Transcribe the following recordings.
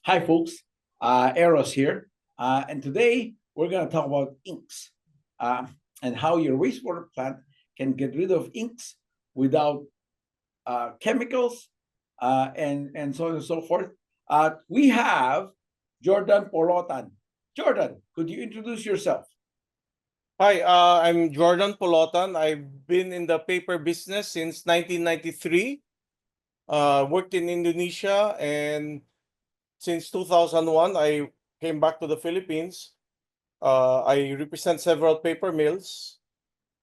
Hi, folks. Eros here. And today we're going to talk about inks and how your wastewater plant can get rid of inks without chemicals and so on and so forth. We have Jourdan Polotan. Jourdan, could you introduce yourself? Hi, I'm Jourdan Polotan. I've been in the paper business since 1993. Worked in Indonesia, and since 2001, I came back to the Philippines. I represent several paper mills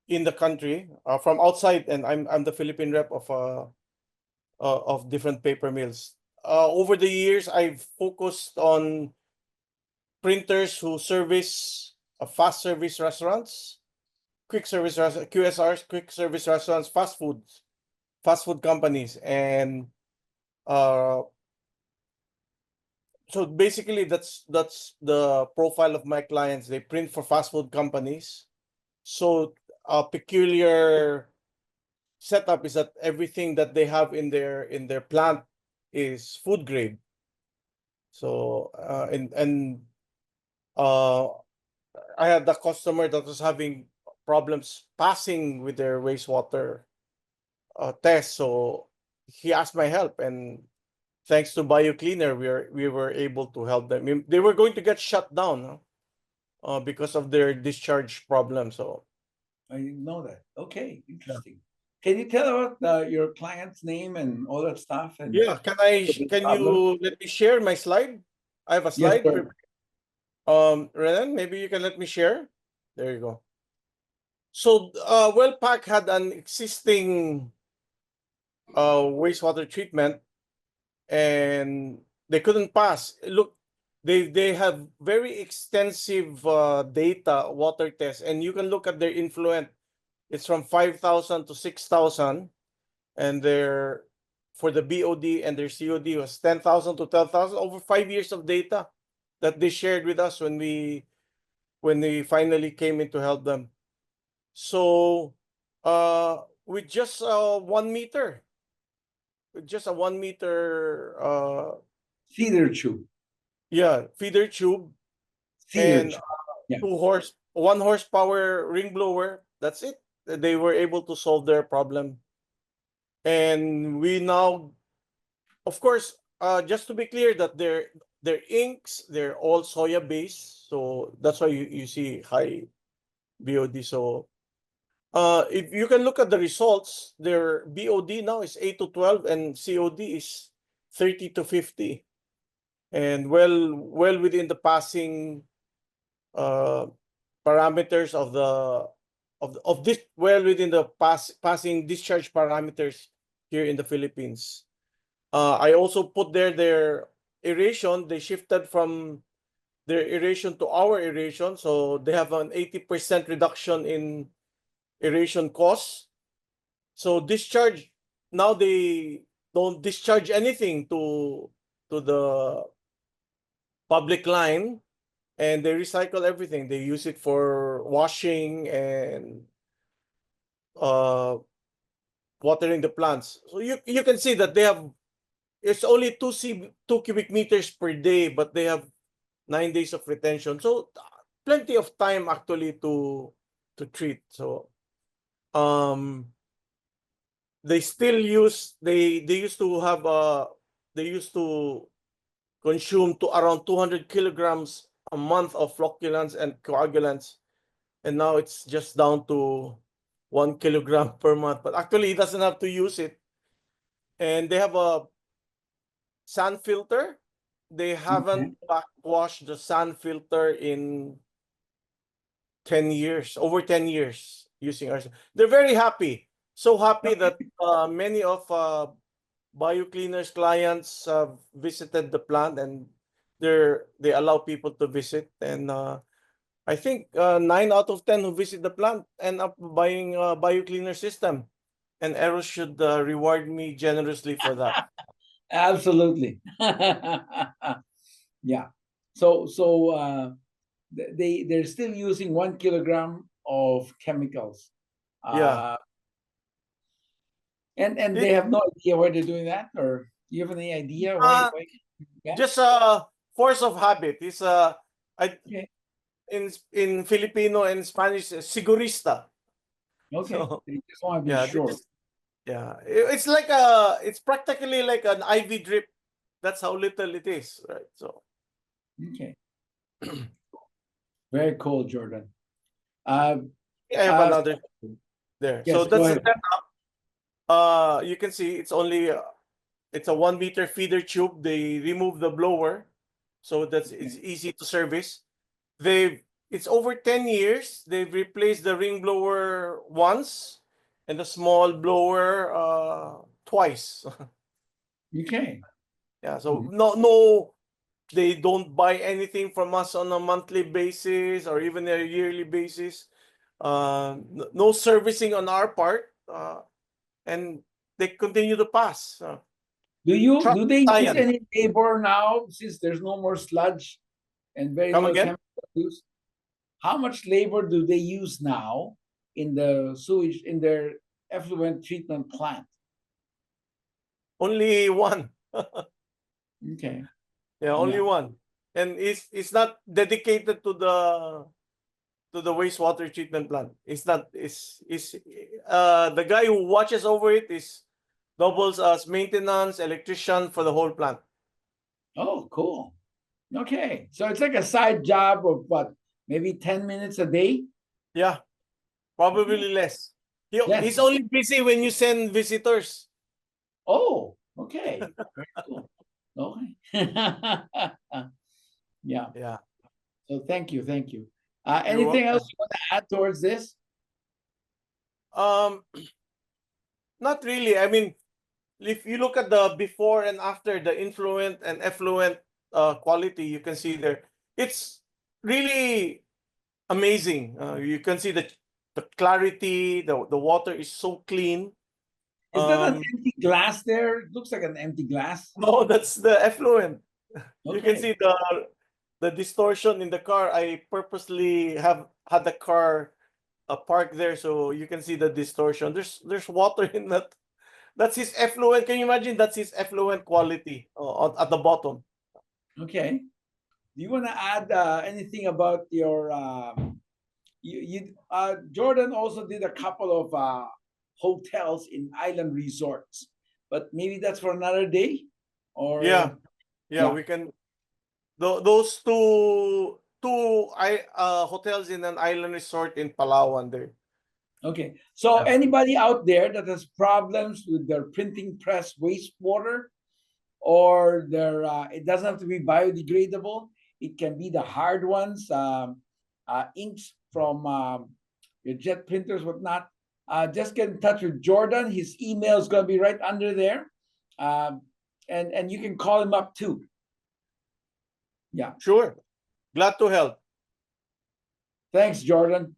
in the country from outside, and I'm the Philippine rep of different paper mills. Over the years, I've focused on printers who service fast service restaurants, QSRs, quick service restaurants, fast food companies, and uh, so basically that's the profile of my clients. They print for fast food companies. So a peculiar setup is that everything that they have in their plant is food grade. So uh, I had a customer that was having problems passing with their wastewater test. So he asked my help, and thanks to Biocleaner, we were able to help them. They were going to get shut down because of their discharge problem. So I didn't know that. Okay, interesting. Can you tell about your client's name and all that stuff and yeah, the big can problem? you let me share my slide? I have a Yes, slide. sir. Renan, maybe you can let me share. There you go. So Wellpack had an existing wastewater treatment, and they couldn't pass. Look, they have very extensive data water tests, and you can look at their influent. It's from 5,000 to 6,000, and their for the BOD and their COD was 10,000 to 12,000. Over 5 years of data that they shared with us when we finally came in to help them. So with just 1 meter, with just a 1 meter Cedar tube. feeder tube Cedar and tube. Yeah. 1 horsepower ring blower, that's it. They were able to solve their problem. And we now, of course, just to be clear, that their inks, they're all soya based, so that's why you see high BOD. So if you can look at the results, their BOD now is 8 to 12 and COD is 30 to 50, and well within the passing uh, parameters of this, well within the passing discharge parameters here in the Philippines. I also put there their aeration. They shifted from their aeration to our aeration, so they have an 80% reduction in aeration costs. So discharge, now they don't discharge anything to the public line, and they recycle everything. They use it for washing and uh, watering the plants. So you can see that they have, it's only 2 cubic meters per day, but they have 9 days of retention. So plenty of time actually to treat. So they still use they used to have they used to consume to around 200 kilograms a month of flocculants and coagulants, and now it's just down to 1 kilogram per month. But actually, he doesn't have to use it. And they have a sand filter. They Okay. haven't backwashed the sand filter in 10 years, over 10 years using ours. They're very happy. So happy that many of Biocleaner's clients have visited the plant, and they allow people to visit. And I think 9 out of 10 who visit the plant end up buying a Biocleaner system. And Eros should reward me generously for that. Absolutely. Yeah. They're still using 1 kilogram of chemicals. Yeah. Uh, and they It, have no idea why they're doing that, or do you have any idea why? uh, Why? Yeah. just force of habit. He's Okay. in Filipino and Spanish, sigurista. Okay. So You just want to be yeah, sure. it's like it's practically like an IV drip. That's how little it is, right? So Okay. Very cool, Jordan. Uh, I have uh, another there. So yes, go that's the ahead. setup. You can see it's only it's a 1 meter feeder tube. They remove the blower, so that's it's easy to service. It's over 10 years. They've replaced the ring blower once and the small blower twice. Okay. Yeah, so no, they don't buy anything from us on a monthly basis or even a yearly basis. No servicing on our part, and they continue to pass. Trust Do they use science. any labor now since there's no more sludge and very Come little again? chemical use? How much labor do they use now in the sewage in their effluent treatment plant? Only one. Okay. Yeah, only Yeah. one. And it's not dedicated to the wastewater treatment plant. It's not. It's the guy who watches over it is doubles as maintenance electrician for the whole plant. Oh, cool. Okay. So it's like a side job of what, maybe 10 minutes a day? Yeah, Okay. probably less. He's Less. only busy when you send visitors. Oh, okay. Very cool. Okay. Yeah. Yeah, So thank you. Thank you. you're Anything else welcome. you want to add towards this? Um, Not really. I mean, if you look at the before and after, the influent and effluent quality, you can see there. It's really amazing. You can see the clarity. The water is so clean. Is that an Um, empty glass there? It looks like an empty glass. no, that's the effluent. You can Okay. see the distortion in the car. I purposely have had the car parked there so you can see the distortion. There's water in that. That's his effluent. Can you imagine? That's his effluent quality at the bottom. Okay. Do you want to add anything about your Jordan also did a couple of hotels in island resorts, but maybe that's for another day. Yeah, Or yeah. yeah. We can those two hotels in an island resort in Palawan there. Okay. So Yeah. anybody out there that has problems with their printing press wastewater, or their it doesn't have to be biodegradable. It can be the hard ones, inks from your jet printers, whatnot. Just get in touch with Jordan. His email is going to be right under there, and you can call him up too. Yeah. Sure. Glad to help. Thanks, Jordan.